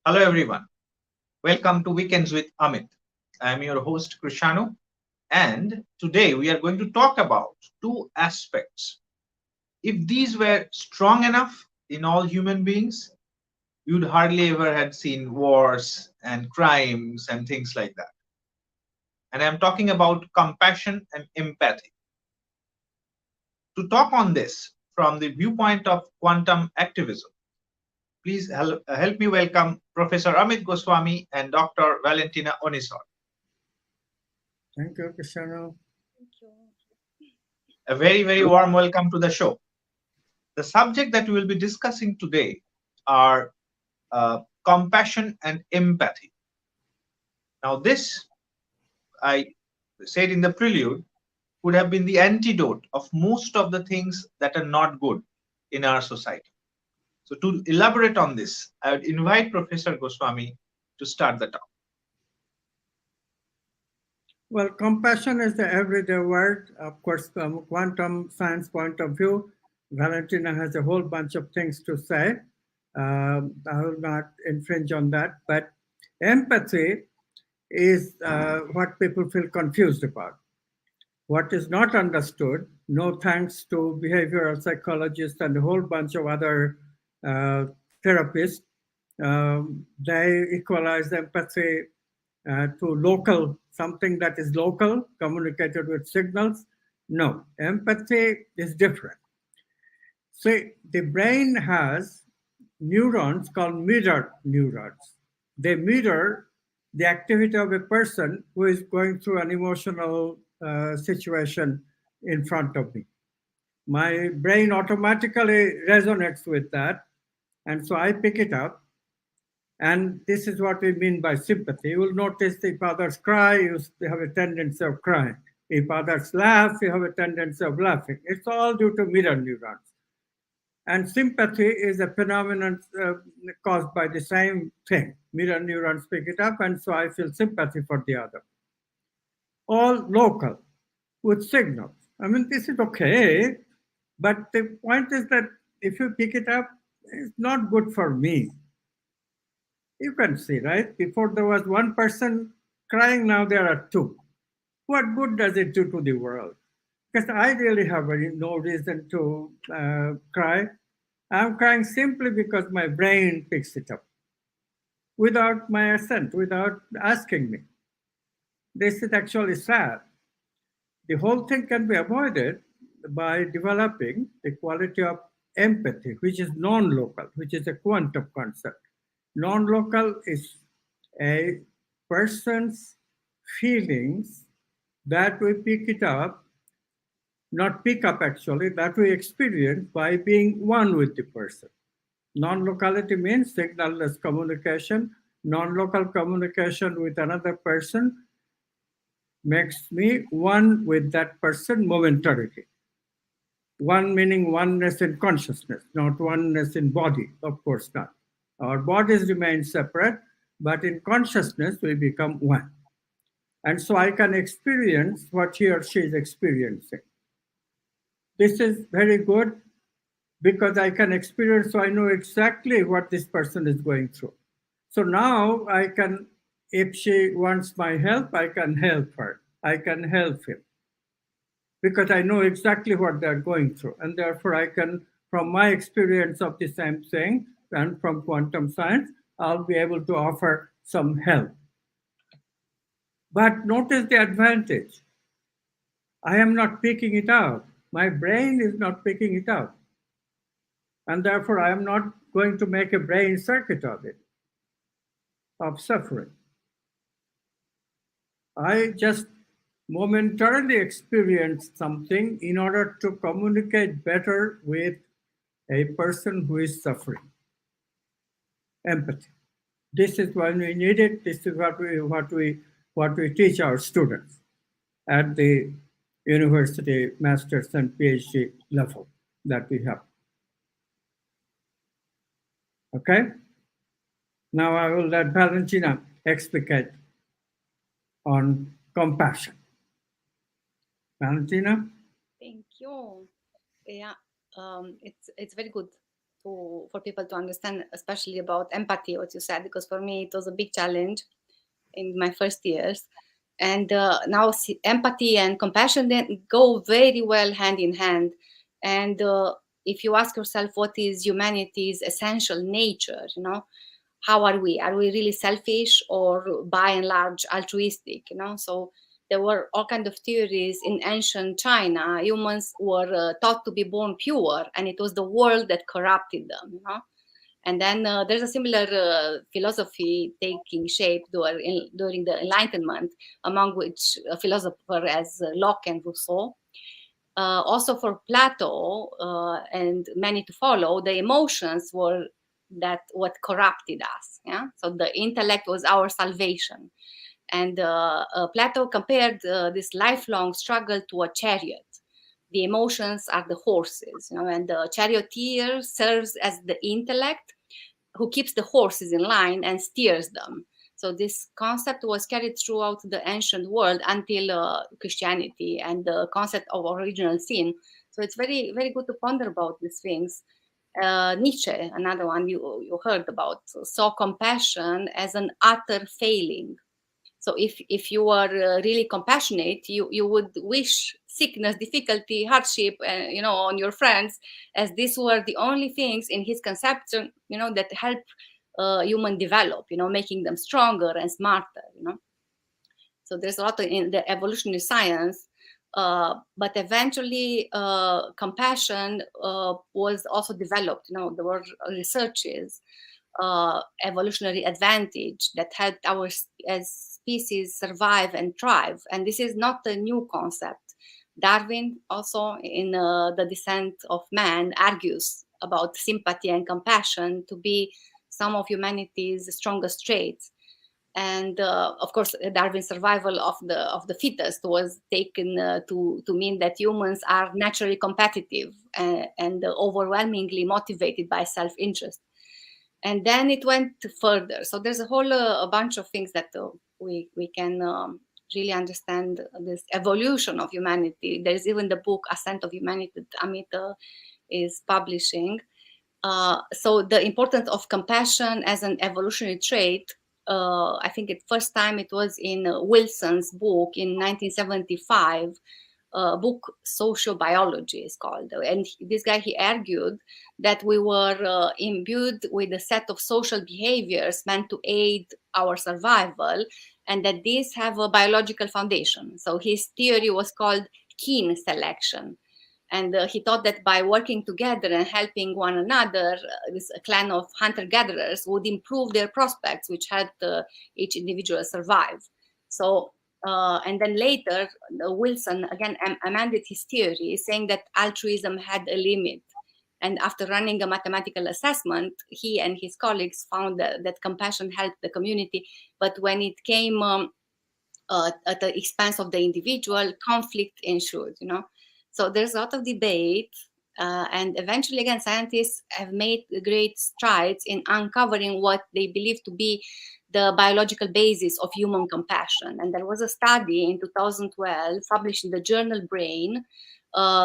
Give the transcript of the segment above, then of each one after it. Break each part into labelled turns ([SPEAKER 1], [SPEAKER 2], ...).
[SPEAKER 1] Hello, everyone. Welcome to Weekends with Amit. I am your host, Krishanu, and today we are going to talk about two aspects. If these were strong enough in all human beings, you'd hardly ever had seen wars and crimes and things like that. And I'm talking about compassion and empathy. To talk on this from the viewpoint of quantum activism, please help me welcome Professor Amit Goswami and Dr. Valentina Onisor.
[SPEAKER 2] Thank you, Krishanu.
[SPEAKER 3] Thank you.
[SPEAKER 1] A very warm welcome to the show. The subject that we will be discussing today are compassion and empathy. Now, this, I said in the prelude, would have been the antidote of most of the things that are not good in our society. So, to elaborate on this, I would invite Professor Goswami to start the talk.
[SPEAKER 2] Well, compassion is the everyday word. Of course, from quantum science point of view, Valentina has a whole bunch of things to say. I will not infringe on that. But empathy is what people feel confused about. What is not understood, no thanks to behavioral psychologists and a whole bunch of other therapists, they equalize empathy to local, something that is local, communicated with signals. No, empathy is different. See, the brain has neurons called mirror neurons. They mirror the activity of a person who is going through an emotional situation in front of me. My brain automatically resonates with that, and so I pick it up. And this is what we mean by sympathy. You will notice if others cry, you have a tendency of crying. If others laugh, you have a tendency of laughing. It's all due to mirror neurons. And sympathy is a phenomenon caused by the same thing. Mirror neurons pick it up, and so I feel sympathy for the other. All local with signals. I mean, this is okay, but the point is that if you pick it up, it's not good for me. You can see, right? Before there was one person crying, now there are two. What good does it do to the world? Because I really have no reason to cry. I'm crying simply because my brain picks it up without my assent, without asking me. This is actually sad. The whole thing can be avoided by developing the quality of empathy, which is non local, which is a quantum concept. Non local is a person's feelings that we pick it up, not pick up actually, that we experience by being one with the person. Non locality means signalless communication. Non local communication with another person makes me one with that person momentarily. One meaning oneness in consciousness, not oneness in body, of course not. Our bodies remain separate, but in consciousness we become one. And so I can experience what he or she is experiencing. This is very good because I can experience, so I know exactly what this person is going through. So now I can, if she wants my help, I can help her. I can help him because I know exactly what they're going through. And therefore, I can, from my experience of the same thing and from quantum science, I'll be able to offer some help. But notice the advantage. I am not picking it out. My brain is not picking it out. And therefore, I am not going to make a brain circuit of it, of suffering. I just momentarily experience something in order to communicate better with a person who is suffering. Empathy. This is when we need it. This is what we teach our students at the university master's and PhD level that we have. Okay? Now I will let Valentina explicate on compassion. Valentina?
[SPEAKER 3] Thank you. Yeah, it's very good for people to understand, especially about empathy, what you said, because for me it was a big challenge in my first years. And now empathy and compassion then go very well hand in hand. And if you ask yourself what is humanity's essential nature, how are we? Are we really selfish or by and large altruistic? So there were all kind of theories in ancient China. Humans were thought to be born pure, and it was the world that corrupted them. And then there's a similar philosophy taking shape during the Enlightenment, among which philosophers as Locke and Rousseau. Also for Plato and many to follow, the emotions were that what corrupted us. Yeah, so the intellect was our salvation, and Plato compared this lifelong struggle to a chariot. The emotions are the horses, and the charioteer serves as the intellect who keeps the horses in line and steers them. So this concept was carried throughout the ancient world until Christianity and the concept of original sin. So it's very, very good to ponder about these things. Nietzsche, another one you heard about, saw compassion as an utter failing. So if you are really compassionate, you would wish sickness, difficulty, hardship, on your friends, as these were the only things in his conception, that help human develop, making them stronger and smarter. So there's a lot in the evolutionary science, but eventually compassion was also developed. There were researches, evolutionary advantage that helped our as species survive and thrive. And this is not a new concept. Darwin also in The Descent of Man argues about sympathy and compassion to be some of humanity's strongest traits. And of course, Darwin's survival of the fittest was taken to mean that humans are naturally competitive and overwhelmingly motivated by self-interest. And then it went further. So there's a whole a bunch of things that we can really understand this evolution of humanity. There's even the book Ascent of Humanity that Amit is publishing. So the importance of compassion as an evolutionary trait, I think at first time it was in Wilson's book in 1975, book Sociobiology is called. And this guy, he argued that we were imbued with a set of social behaviors meant to aid our survival, and that these have a biological foundation. So his theory was called kin selection. And he thought that by working together and helping one another, this clan of hunter-gatherers would improve their prospects, which helped each individual survive. So, and then later, Wilson again amended his theory, saying that altruism had a limit. And after running a mathematical assessment, he and his colleagues found that compassion helped the community. But when it came at the expense of the individual, conflict ensued. So there's a lot of debate, and eventually, again, scientists have made great strides in uncovering what they believe to be the biological basis of human compassion. And there was a study in 2012 published in the journal Brain,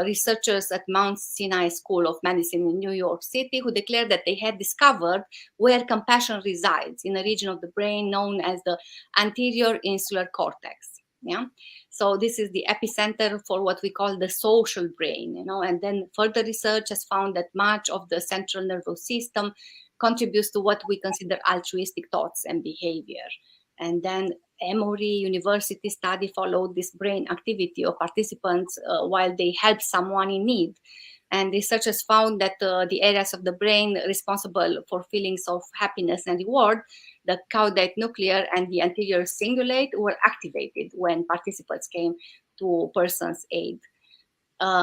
[SPEAKER 3] researchers at Mount Sinai School of Medicine in New York City, who declared that they had discovered where compassion resides in a region of the brain known as the anterior insular cortex. Yeah. So this is the epicenter for what we call the social brain, and then further research has found that much of the central nervous system contributes to what we consider altruistic thoughts and behavior. And then Emory University study followed this brain activity of participants while they helped someone in need. And researchers found that the areas of the brain responsible for feelings of happiness and reward, the caudate nuclear and the anterior cingulate, were activated when participants came to a person's aid.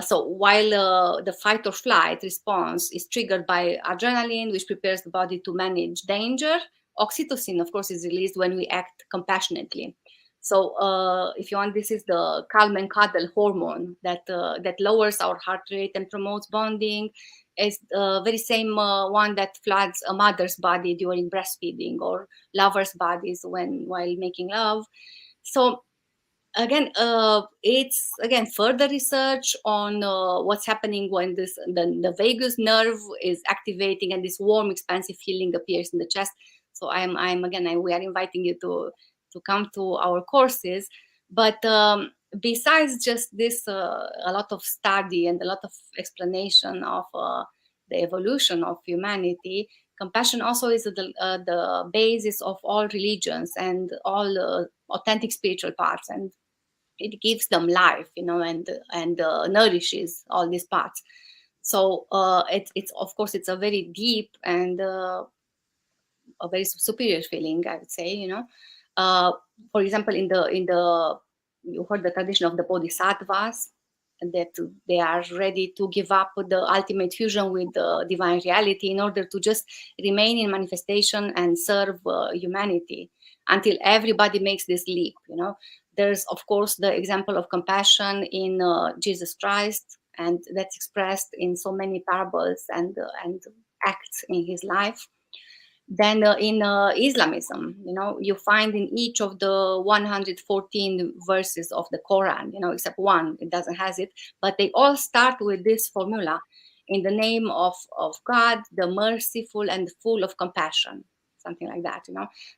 [SPEAKER 3] So while the fight or flight response is triggered by adrenaline, which prepares the body to manage danger, oxytocin, of course, is released when we act compassionately. So if you want, this is the calm and cuddle hormone that lowers our heart rate and promotes bonding. It's the very same one that floods a mother's body during breastfeeding, or lovers' bodies while making love. So again, it's again further research on what's happening when the vagus nerve is activating and this warm expansive feeling appears in the chest. So we are inviting you to come to our courses. But besides just this, a lot of study and a lot of explanation of the evolution of humanity, compassion also is the basis of all religions and all authentic spiritual paths, and it gives them life, and nourishes all these parts. So it's of course it's a very deep and a very superior feeling, I would say. For example, in the you heard the tradition of the bodhisattvas, that they are ready to give up the ultimate fusion with the divine reality in order to just remain in manifestation and serve humanity until everybody makes this leap. There's of course the example of compassion in Jesus Christ, and that's expressed in so many parables and acts in his life. Then in Islamism, you find in each of the 114 verses of the Quran, except one, it doesn't has it, but they all start with this formula: in the name of God, the merciful and full of compassion, something like that.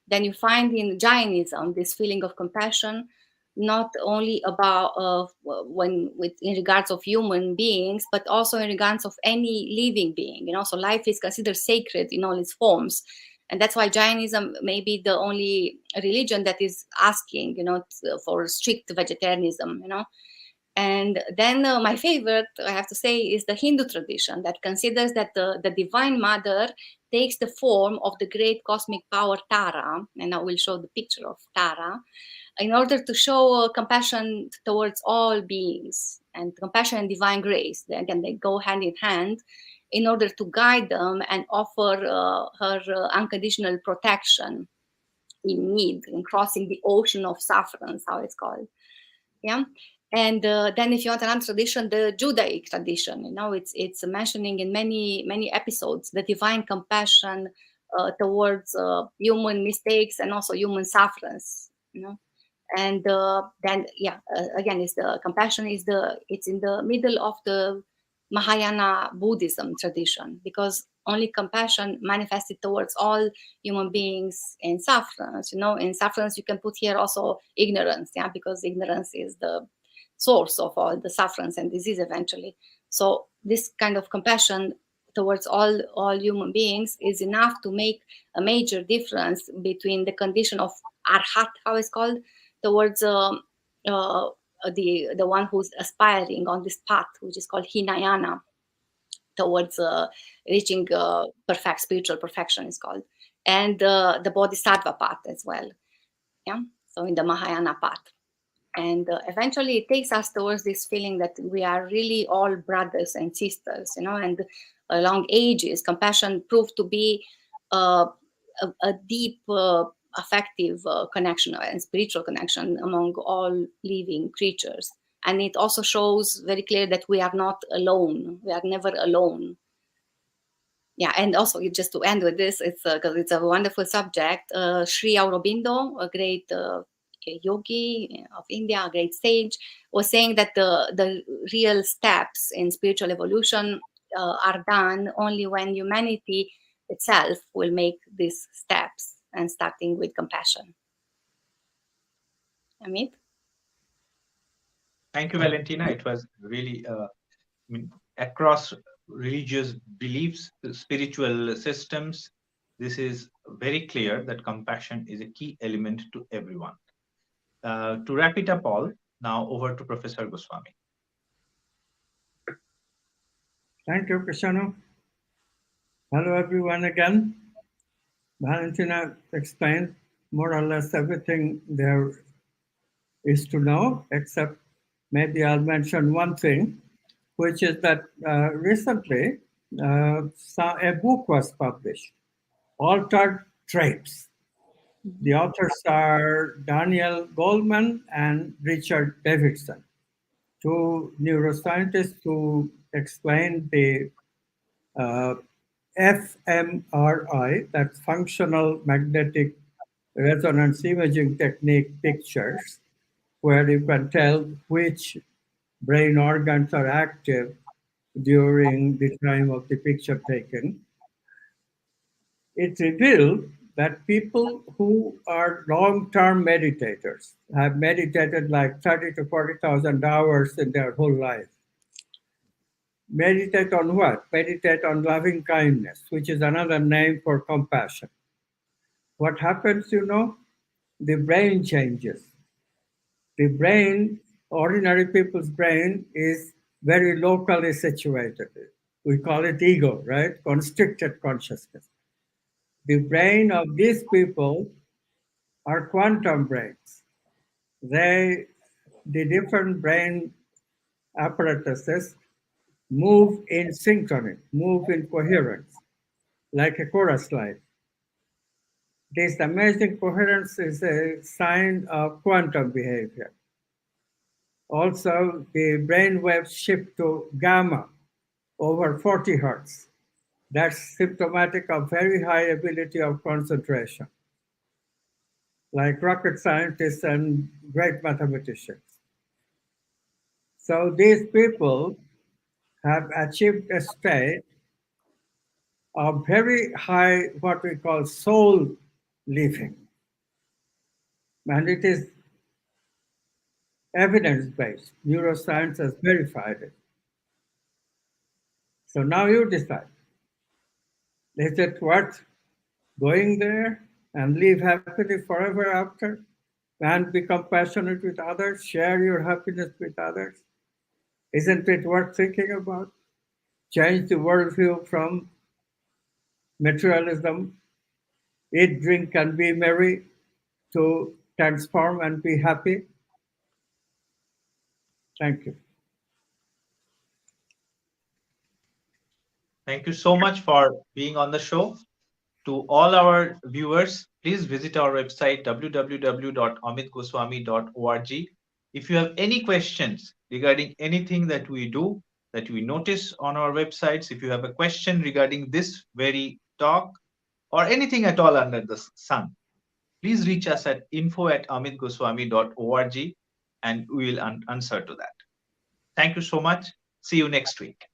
[SPEAKER 3] Then you find in Jainism this feeling of compassion, not only about in regards of human beings, but also in regards of any living being. So life is considered sacred in all its forms, and that's why Jainism may be the only religion that is asking, for strict vegetarianism. And then my favorite, I have to say, is the Hindu tradition that considers that the Divine Mother takes the form of the great cosmic power Tara, and I will show the picture of Tara, in order to show compassion towards all beings, and compassion and divine grace. They go hand in hand, in order to guide them and offer her unconditional protection in need, in crossing the ocean of sufferance, how it's called. Yeah. And then if you want another tradition, the Judaic tradition, it's mentioning in many episodes the divine compassion towards human mistakes and also human sufferance. And then again, is the compassion it's in the middle of the Mahayana Buddhism tradition, because only compassion manifested towards all human beings in sufferance. In sufferance you can put here also ignorance, because ignorance is the source of all the sufferance and disease eventually. So this kind of compassion towards all human beings is enough to make a major difference between the condition of arhat, how it's called, towards the one who's aspiring on this path, which is called Hinayana, towards reaching perfect spiritual perfection is called, and the Bodhisattva path as well. Yeah, so in the Mahayana path. And eventually it takes us towards this feeling that we are really all brothers and sisters, and along ages, compassion proved to be a deep, affective connection and spiritual connection among all living creatures. And it also shows very clear that we are not alone. We are never alone. Yeah, and also just to end with this, it's because it's a wonderful subject. Sri Aurobindo, a great yogi of India, a great sage, was saying that the real steps in spiritual evolution are done only when humanity itself will make these steps, and starting with compassion. Amit?
[SPEAKER 1] Thank you, Valentina. It was really across religious beliefs, spiritual systems. This is very clear that compassion is a key element to everyone. To wrap it up all, now over to Professor Goswami.
[SPEAKER 2] Thank you, Krishanu. Hello, everyone again. Valentina explained more or less everything there is to know, except maybe I'll mention one thing, which is that recently a book was published, Altered Traits. The authors are Daniel Goleman and Richard Davidson, two neuroscientists who explain the fMRI, that's functional magnetic resonance imaging technique, pictures, where you can tell which brain organs are active during the time of the picture taken. It revealed that people who are long-term meditators have meditated like 30 to 40,000 hours in their whole life. Meditate on what? Meditate on loving kindness, which is another name for compassion. What happens, the brain changes. The brain, ordinary people's brain, is very locally situated. We call it ego, right? Constricted consciousness. The brain of these people are quantum brains. The different brain apparatuses move in synchrony, move in coherence, like a chorus line. This amazing coherence is a sign of quantum behavior. Also, the brain waves shift to gamma over 40 hertz. That's symptomatic of very high ability of concentration, like rocket scientists and great mathematicians. So these people have achieved a state of very high, what we call soul living. And it is evidence-based. Neuroscience has verified it. So now you decide. Is it worth going there and live happily forever after? And be compassionate with others, share your happiness with others? Isn't it worth thinking about? Change the worldview from materialism, eat, drink, and be merry, to transform and be happy? Thank you.
[SPEAKER 1] Thank you so much for being on the show. To all our viewers, please visit our website www.amitgoswami.org. If you have any questions regarding anything that we do, that we notice on our websites, if you have a question regarding this very talk or anything at all under the sun, please reach us at info@amitgoswami.org and we will answer to that. Thank you so much. See you next week.